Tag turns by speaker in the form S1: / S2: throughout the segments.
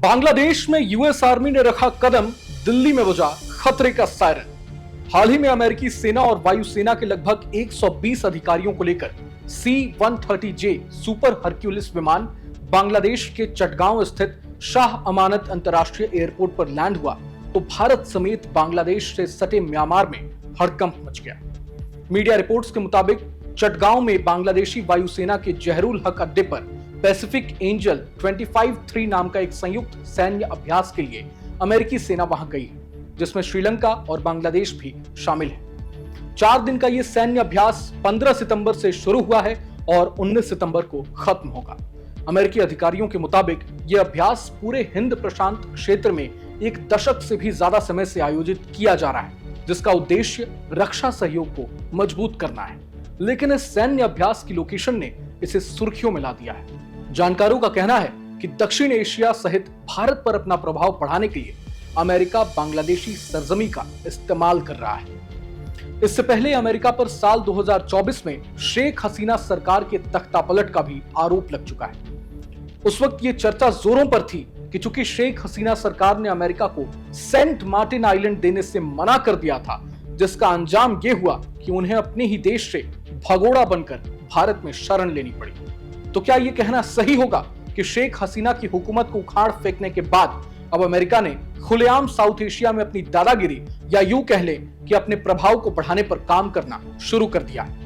S1: बांग्लादेश में US army ने रखा कदम, दिल्ली में बजा खतरे का सायरन। हाल ही में अमेरिकी सेना और वायुसेना के लगभग 120 अधिकारियों को लेकर C-130J सुपर हरक्यूलिस विमान बांग्लादेश के चटगांव स्थित शाह अमानत अंतर्राष्ट्रीय एयरपोर्ट पर लैंड हुआ तो भारत समेत बांग्लादेश से सटे म्यांमार में हड़कंप मच गया। मीडिया रिपोर्ट्स के मुताबिक चटगांव में बांग्लादेशी वायुसेना के जहरूल हक अड्डे पर पैसिफिक एंजल 25-3 नाम का एक संयुक्त सैन्य अभ्यास के लिए अमेरिकी सेना वहां गई है, जिसमें श्रीलंका और बांग्लादेश भी शामिल है। 4 दिन का यह सैन्य अभ्यास 15 सितंबर से शुरू हुआ है और 19 सितंबर को खत्म होगा। अमेरिकी अधिकारियों के मुताबिक यह अभ्यास पूरे हिंद प्रशांत क्षेत्र में एक दशक से भी ज्यादा समय से आयोजित किया जा रहा है, जिसका उद्देश्य रक्षा सहयोग को मजबूत करना है। लेकिन इस सैन्य अभ्यास की लोकेशन ने इसे सुर्खियों में ला दिया है। जानकारों का कहना है कि दक्षिण एशिया सहित भारत पर अपना प्रभाव बढ़ाने के लिए अमेरिका बांग्लादेशी सरजमी का इस्तेमाल कर रहा है। इससे पहले अमेरिका पर साल 2024 में शेख हसीना सरकार के तख्तापलट का भी आरोप लग चुका है। उस वक्त ये चर्चा जोरों पर थी कि चूंकि शेख हसीना सरकार ने अमेरिका को सेंट मार्टिन आइलैंड देने से मना कर दिया था, जिसका अंजाम ये हुआ कि उन्हें अपने ही देश से भगोड़ा बनकर भारत में शरण लेनी पड़ी। तो क्या यह कहना सही होगा कि शेख हसीना की हुकूमत को उखाड़ फेंकने के बाद अब अमेरिका ने खुलेआम साउथ एशिया में अपनी दादागिरी या यूं कह ले कि अपने प्रभाव को बढ़ाने पर काम करना शुरू कर दिया है?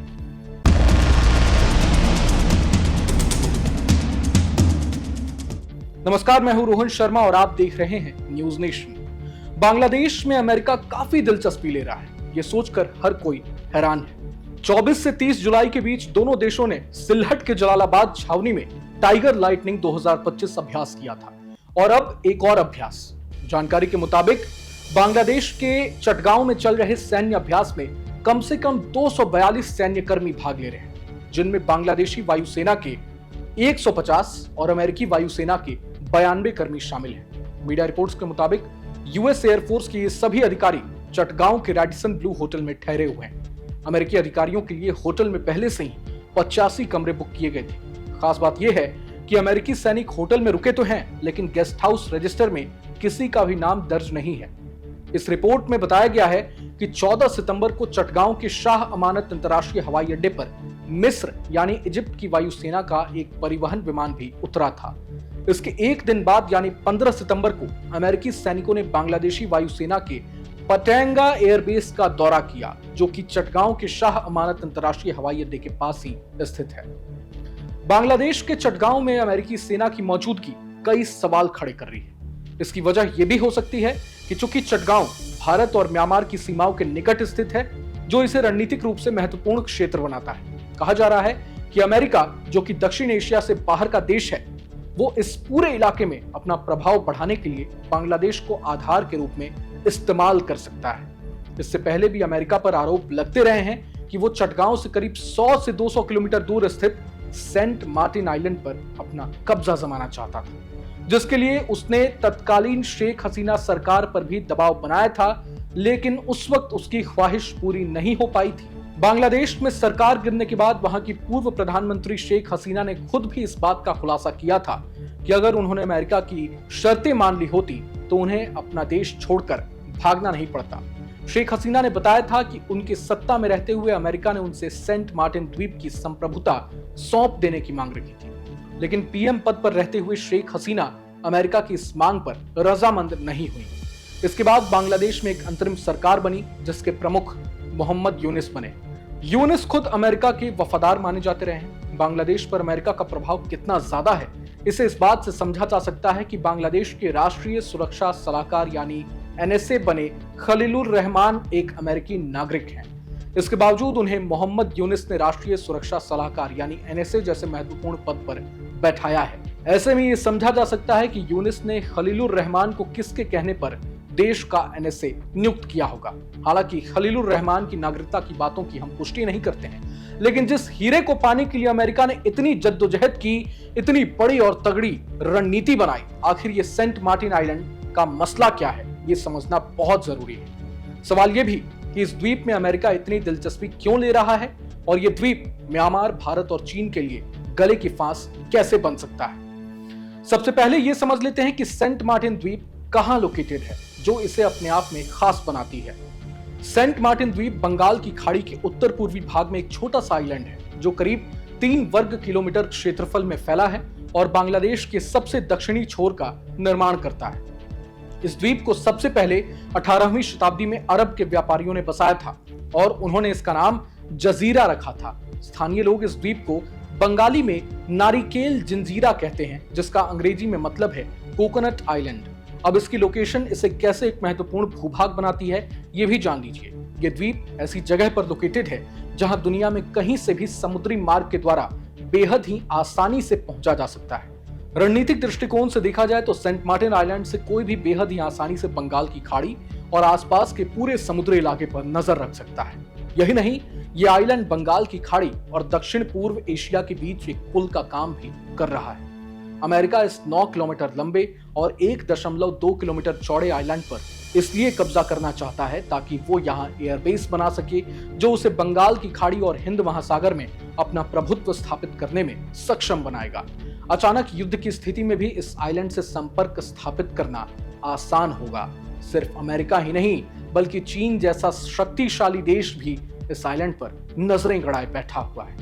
S1: नमस्कार, मैं हूं रोहन शर्मा और आप देख रहे हैं न्यूज नेशन। बांग्लादेश में अमेरिका काफी दिलचस्पी ले रहा है, यह सोचकर हर कोई हैरान है। 24 से 30 जुलाई के बीच दोनों देशों ने सिलहट के जलालाबाद छावनी में टाइगर लाइटनिंग 2025 अभ्यास किया था और अब एक और अभ्यास। जानकारी के मुताबिक बांग्लादेश के चटगांव में चल रहे सैन्य अभ्यास में कम से कम 242 सैन्य कर्मी भाग ले रहे हैं, जिनमें बांग्लादेशी वायुसेना के 150 और अमेरिकी वायुसेना के 92 कर्मी शामिल हैं। मीडिया रिपोर्ट्स के मुताबिक यूएस एयरफोर्स के ये सभी अधिकारी चटगांव के रैडिसन ब्लू होटल में ठहरे हुए हैं। अमेरिकी अधिकारियों के लिए होटल में पहले से ही 85 कमरे बुक किए गए थे। खास बात यह है कि अमेरिकी सैनिक होटल में रुके तो हैं, लेकिन गेस्ट हाउस रजिस्टर में किसी का भी नाम दर्ज नहीं है। इस रिपोर्ट में बताया गया है कि 14 सितंबर को चटगांव के शाह अमानत अंतर्राष्ट्रीय हवाई अड्डे पर मिस्र यानी इजिप्ट की वायुसेना का एक परिवहन विमान भी उतरा था। इसके एक दिन बाद यानी 15 सितंबर को अमेरिकी सैनिकों ने बांग्लादेशी वायुसेना के पटेंगा एयरबेस का दौरा किया, जो कि चटगांव के शाह अमानत अंतर्राष्ट्रीय हवाई अड्डे के पास ही स्थित है। बांग्लादेश के चटगांव में अमेरिकी सेना की मौजूदगी कई सवाल खड़े कर रही है। इसकी वजह यह भी हो सकती है कि चूंकि चटगांव भारत और म्यांमार की सीमाओं के निकट स्थित है, जो इसे रणनीतिक रूप से महत्वपूर्ण क्षेत्र बनाता है। कहा जा रहा है कि अमेरिका, जो कि दक्षिण एशिया से बाहर का देश है, वो इस पूरे इलाके में अपना प्रभाव बढ़ाने के लिए बांग्लादेश को आधार के रूप में इस्तेमाल कर सकता है। इससे पहले भी अमेरिका पर आरोप लगते रहे हैं कि वो चटगांव से करीब 100 से 200 किलोमीटर दूर स्थित सेंट मार्टिन आइलैंड पर अपना कब्जा जमाना चाहता था, जिसके लिए उसने तत्कालीन शेख हसीना सरकार पर भी दबाव बनाया था, लेकिन उस वक्त उसकी ख्वाहिश पूरी नहीं हो पाई थी। बांग्लादेश में सरकार गिरने के बाद वहां की पूर्व प्रधानमंत्री शेख हसीना ने खुद भी इस बात का खुलासा किया था कि अगर उन्होंने अमेरिका की शर्तें मान ली होती तो उन्हें अपना देश छोड़कर भागना नहीं पड़ता। शेख हसीना ने बताया था कि उनके सत्ता में रहते हुए अमेरिका ने उनसे सेंट मार्टिन द्वीप की संप्रभुता सौंप देने की मांग रखी थी, लेकिन पीएम पद पर रहते हुए शेख हसीना अमेरिका की इस मांग पर रजामंद नहीं हुई। इसके बाद बांग्लादेश में एक अंतरिम सरकार बनी, जिसके प्रमुख मोहम्मद यूनिस बने। यूनिस खुद अमेरिका के वफादार माने जाते रहे हैं। बांग्लादेश पर अमेरिका का प्रभाव कितना ज्यादा है, इसे इस बात से समझा जा सकता है कि बांग्लादेश के राष्ट्रीय सुरक्षा सलाहकार यानी एनएसए बने खलीलुर रहमान एक अमेरिकी नागरिक हैं। इसके बावजूद उन्हें मोहम्मद यूनिस ने राष्ट्रीय सुरक्षा सलाहकार यानी एनएसए जैसे महत्वपूर्ण पद पर बैठाया है। ऐसे में यह समझा जा सकता है कि यूनिस ने खलीलुर रहमान को किसके कहने पर देश का एनएसए नियुक्त किया होगा। हालांकि खलीलुर रहमान की नागरिकता की बातों की हम पुष्टि नहीं करते हैं, लेकिन जिस हीरे को पाने के लिए अमेरिका ने इतनी जद्दोजहद की, इतनी बड़ी और तगड़ी रणनीति बनाई, आखिर ये सेंट मार्टिन आइलैंड का मसला क्या है, ये समझना बहुत जरूरी है। सवाल ये भी कि इस द्वीप में अमेरिका इतनी दिलचस्पी क्यों ले रहा है और ये द्वीप म्यांमार, भारत और चीन के लिए गले की फांस कैसे बन सकता है। सबसे पहले यह समझ लेते हैं कि सेंट मार्टिन द्वीप कहां लोकेटेड है, जो इसे अपने आप में खास बनाती है। सेंट मार्टिन द्वीप बंगाल की खाड़ी के उत्तर पूर्वी भाग में एक छोटा सा आइलैंड है जो करीब 3 वर्ग किलोमीटर क्षेत्रफल में फैला है और बांग्लादेश के सबसे दक्षिणी छोर का निर्माण करता है। इस द्वीप को सबसे पहले 18वीं शताब्दी में अरब के व्यापारियों ने बसाया था और उन्होंने इसका नाम जजीरा रखा था। स्थानीय लोग इस द्वीप को बंगाली में नारिकेल जंजीरा कहते हैं, जिसका अंग्रेजी में मतलब है कोकोनट आइलैंड। अब इसकी लोकेशन इसे कैसे एक महत्वपूर्ण भूभाग बनाती है, ये भी जान लीजिए। ये द्वीप ऐसी जगह पर लोकेटेड है जहां दुनिया में कहीं से भी समुद्री मार्ग के द्वारा बेहद ही आसानी से पहुंचा जा सकता है। रणनीतिक दृष्टिकोण से देखा जाए तो सेंट मार्टिन आइलैंड से कोई भी बेहद ही आसानी से बंगाल की खाड़ी और आसपास के पूरे समुद्री इलाके पर नजर रख सकता है। यही नहीं, ये आइलैंड बंगाल की खाड़ी और दक्षिण पूर्व एशिया के बीच एक पुल का काम भी कर रहा है। अमेरिका इस 9 किलोमीटर लंबे और 1.2 किलोमीटर चौड़े आइलैंड पर इसलिए कब्जा करना चाहता है ताकि वो यहाँ एयरबेस बना सके, जो उसे बंगाल की खाड़ी और हिंद महासागर में अपना प्रभुत्व स्थापित करने में सक्षम बनाएगा। अचानक युद्ध की स्थिति में भी इस आइलैंड से संपर्क स्थापित करना आसान होगा। सिर्फ अमेरिका ही नहीं बल्कि चीन जैसा शक्तिशाली देश भी इस आइलैंड पर नजरें गड़ाए बैठा हुआ है।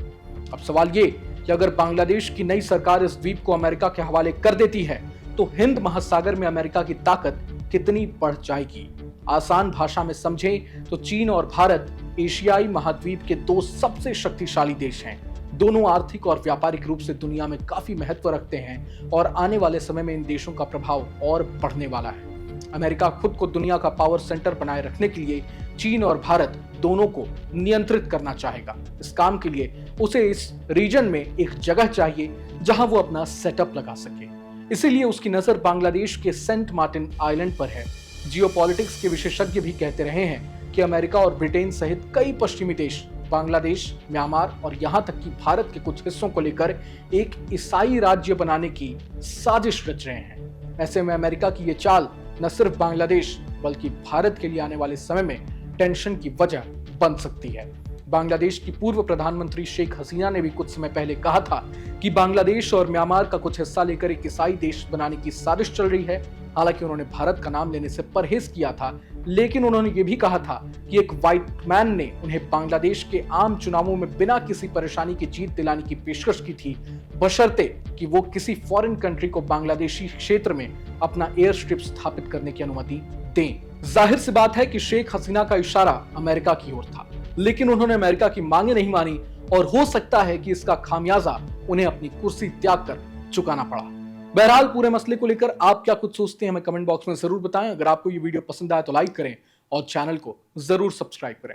S1: अब सवाल ये कि अगर बांग्लादेश की नई सरकार इस द्वीप को अमेरिका के हवाले कर देती है तो हिंद महासागर में अमेरिका की ताकत कितनी बढ़ जाएगी। आसान भाषा में समझें तो चीन और भारत एशियाई महाद्वीप के 2 सबसे शक्तिशाली देश हैं। दोनों आर्थिक और व्यापारिक रूप से दुनिया में काफी महत्व रखते हैं और आने वाले समय में इन देशों का प्रभाव और बढ़ने वाला है। अमेरिका खुद को दुनिया का पावर सेंटर बनाए रखने के लिए चीन और भारत दोनों को नियंत्रित करना चाहेगा। इस काम के लिए उसे इस रीजन में एक जगह चाहिए जहां वो अपना सेटअप लगा सके। इसीलिए उसकी नजर बांग्लादेश के सेंट मार्टिन आइलैंड पर है। जियोपॉलिटिक्स के विशेषज्ञ भी कहते रहे हैं कि अमेरिका और ब्रिटेन सहित कई पश्चिमी देश बांग्लादेश, म्यांमार और यहां तक कि भारत के कुछ हिस्सों को लेकर एक ईसाई राज्य बनाने की साजिश रच रहे हैं। ऐसे में अमेरिका की ये चाल न सिर्फ बांग्लादेश बल्कि भारत के लिए आने वाले समय में टेंशन की वजह बन सकती है। बांग्लादेश की पूर्व प्रधानमंत्री शेख हसीना ने भी कुछ समय पहले कहा था कि बांग्लादेश और म्यांमार का कुछ हिस्सा लेकर एक ईसाई देश बनाने की साजिश चल रही है। हालांकि उन्होंने भारत का नाम लेने से परहेज किया था, लेकिन उन्होंने ये भी कहा था कि एक व्हाइट मैन ने उन्हें बांग्लादेश के आम चुनावों में बिना किसी परेशानी की जीत दिलाने की पेशकश की थी, बशर्ते कि वो किसी फॉरेन कंट्री को बांग्लादेशी क्षेत्र में अपना एयर स्ट्रिप स्थापित करने की अनुमति दें। जाहिर सी बात है कि शेख हसीना का इशारा अमेरिका की ओर था, लेकिन उन्होंने अमेरिका की मांगे नहीं मानी और हो सकता है कि इसका खामियाजा उन्हें अपनी कुर्सी त्याग कर चुकाना पड़ा। बहरहाल पूरे मसले को लेकर आप क्या कुछ सोचते हैं हमें कमेंट बॉक्स में जरूर बताएं। अगर आपको ये वीडियो पसंद आए तो लाइक करें और चैनल को जरूर सब्सक्राइब करें।